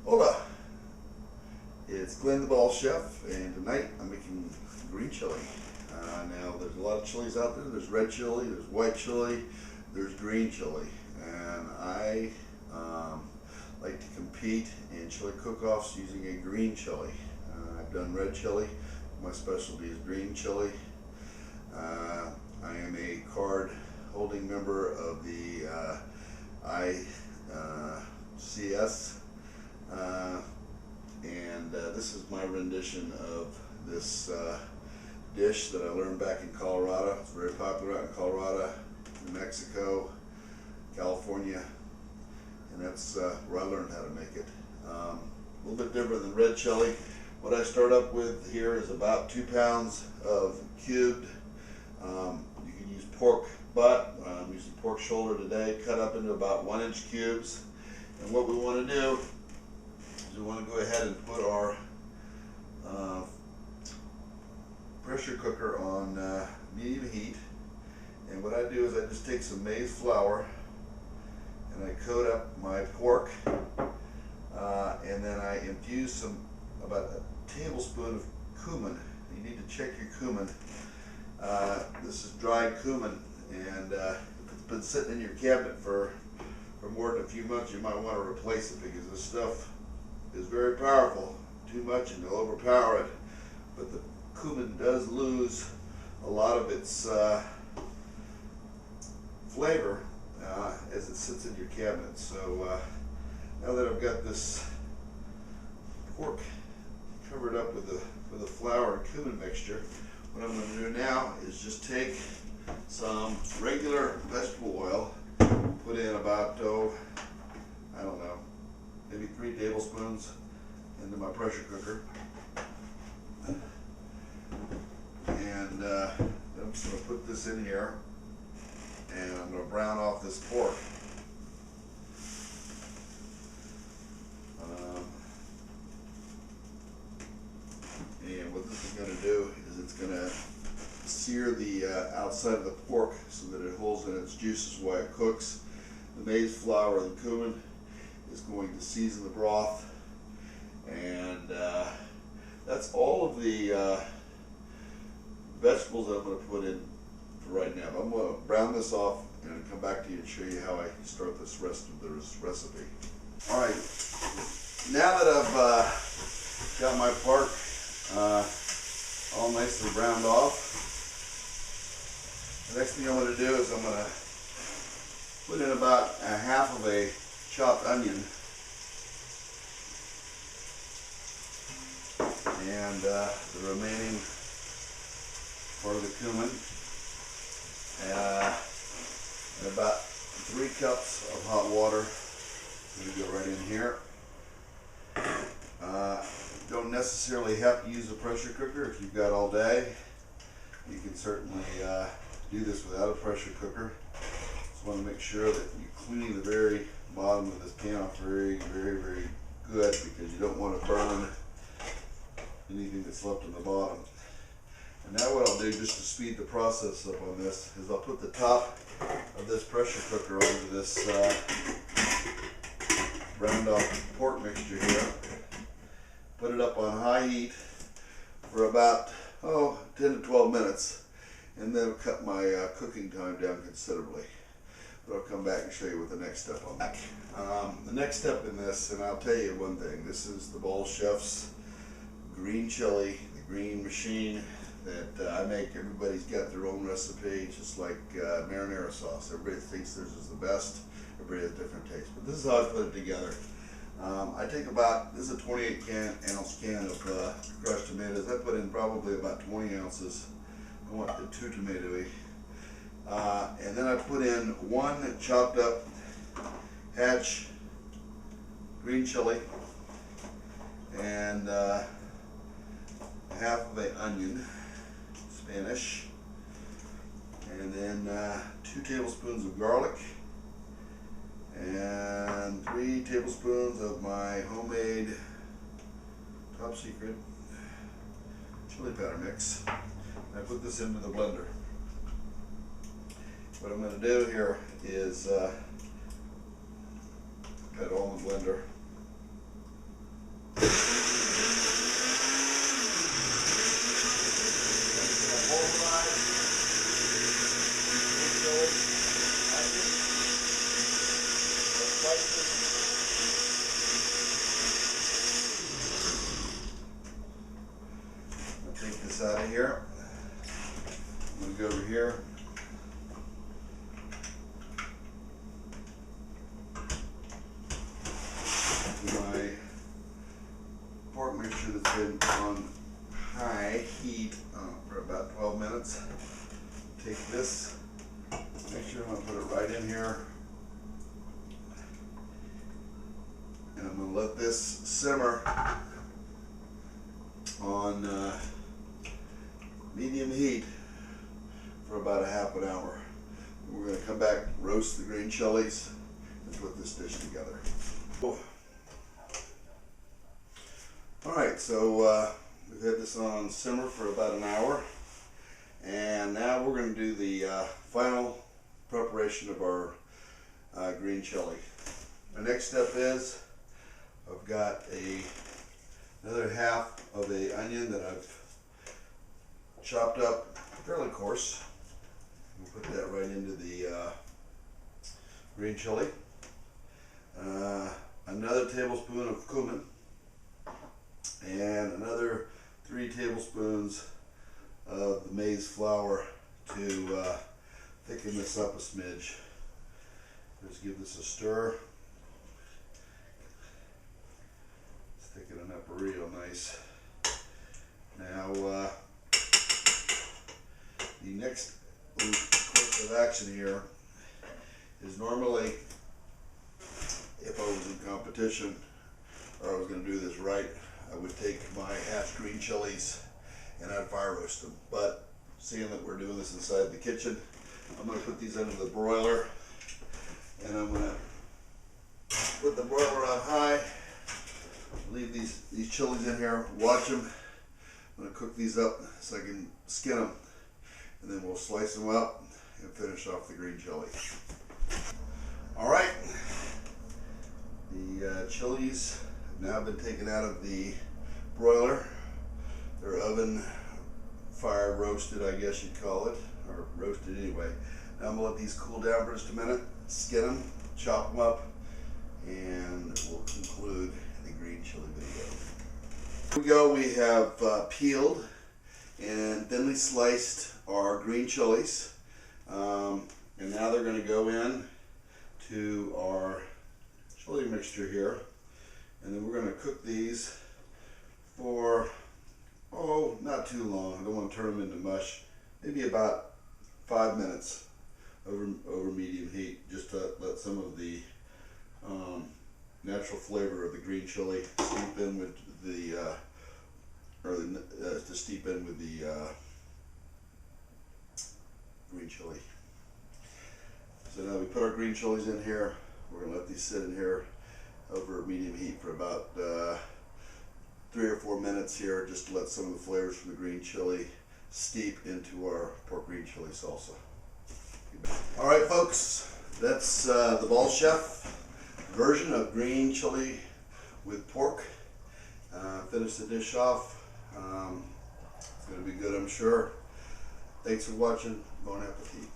Hola, it's Glenn the Ball Chef, and tonight I'm making green chili. Now there's a lot of chilies out there. There's red chili, there's white chili, there's green chili, and I like to compete in chili cook-offs using a green chili. I've done red chili. My specialty is green chili. I am a card holding member of the ICS. This is my rendition of this dish that I learned back in Colorado. It's very popular out in Colorado, New Mexico, California, and that's where I learned how to make it. A little bit different than red chili. What I start up with here is about 2 pounds of cubed. You can use pork butt. I'm using pork shoulder today, cut up into about 1-inch cubes. And what we want to do is we want to go ahead and put our pressure cooker on medium heat. And what I do is I just take some maize flour and I coat up my pork, and then I infuse about a tablespoon of cumin. You need to check your cumin. This is dried cumin, and if it's been sitting in your cabinet for more than a few months, you might want to replace it, because this stuff is very powerful. Too much and it'll overpower it, but the cumin does lose a lot of its flavor as it sits in your cabinet. So now that I've got this pork covered up with the flour and cumin mixture, what I'm going to do now is just take some regular vegetable oil, put in about, I don't know, maybe 3 tablespoons into my pressure cooker. And I'm just going to put this in here, and I'm going to brown off this pork. And what this is going to do is it's going to sear the outside of the pork so that it holds in its juices while it cooks. The maize flour and the cumin is going to season the broth, and that's all of the vegetables that I'm going to put in for right now. I'm going to brown this off and come back to you and show you how I start this rest of this recipe. Alright, now that I've got my pork all nicely browned off, the next thing I'm going to do is I'm going to put in about a half of a chopped onion, and the remaining part of the cumin, and about 3 cups of hot water. I'm going to go right in here. Don't necessarily have to use a pressure cooker if you've got all day. You can certainly do this without a pressure cooker. Just want to make sure that you clean the very bottom of this pan off very, very, very good, because you don't want to burn anything that's left on the bottom. And now what I'll do, just to speed the process up on this, is I'll put the top of this pressure cooker onto this browned off pork mixture here. Put it up on high heat for about 10 to 12 minutes, and then cut my cooking time down considerably. But I'll come back and show you what the next step on that. The next step in this, and I'll tell you one thing, this is the Ball Chef's green chili, the green machine that I make. Everybody's got their own recipe, just like marinara sauce. Everybody thinks theirs is the best. Everybody has different tastes, but this is how I put it together. I take about, this is a 28 ounce can of crushed tomatoes. I put in probably about 20 ounces. I want it too tomatoey. And then I put in 1 chopped up Hatch green chili, and half of an onion, Spanish, and then 2 tablespoons of garlic, and 3 tablespoons of my homemade top secret chili powder mix. And I put this into the blender. What I'm going to do here is put it all in the blender. to my pork mixture that's been on high heat for about 12 minutes. Take this mixture, I'm going to put it right in here. And I'm going to let this simmer on medium heat for about a half an hour. We're going to come back, roast the green chilies, and put this dish together. Alright, so we've had this on simmer for about an hour, and now we're going to do the final preparation of our green chili. My next step is I've got another half of the onion that I've chopped up fairly coarse. We'll put that right into the green chili. Another tablespoon of cumin, and another 3 tablespoons of the maize flour to thicken this up a smidge. Just give this a stir. It's thickening up real nice. Now the next course of action here is normally, if I was in competition or I was going to do this right, I would take my hashed green chilies and I'd fire roast them. But seeing that we're doing this inside the kitchen, I'm going to put these under the broiler, and I'm going to put the broiler on high, leave these chilies in here, watch them. I'm going to cook these up so I can skin them, and then we'll slice them up and finish off the green chili. Alright, the chilies have now been taken out of the broiler. They're oven fired, roasted, I guess you'd call it, or roasted anyway. Now I'm going to let these cool down for just a minute, skin them, chop them up, and we'll conclude the green chili video. Here we go. We have peeled and thinly sliced our green chilies, and now they're going to go in to our chili mixture here, and then we're going to cook these for, oh, not too long. I don't want to turn them into mush. Maybe about 5 minutes over medium heat, just to let some of the natural flavor of the green chili steep in with the green chili. So now we put our green chilies in here. We're going to let these sit in here over medium heat for about 3 or 4 minutes here, just to let some of the flavors from the green chili steep into our pork green chili salsa. Alright folks, that's the Ball Chef version of green chili with pork. Finish the dish off. It's going to be good, I'm sure. Thanks for watching. Bon appetit.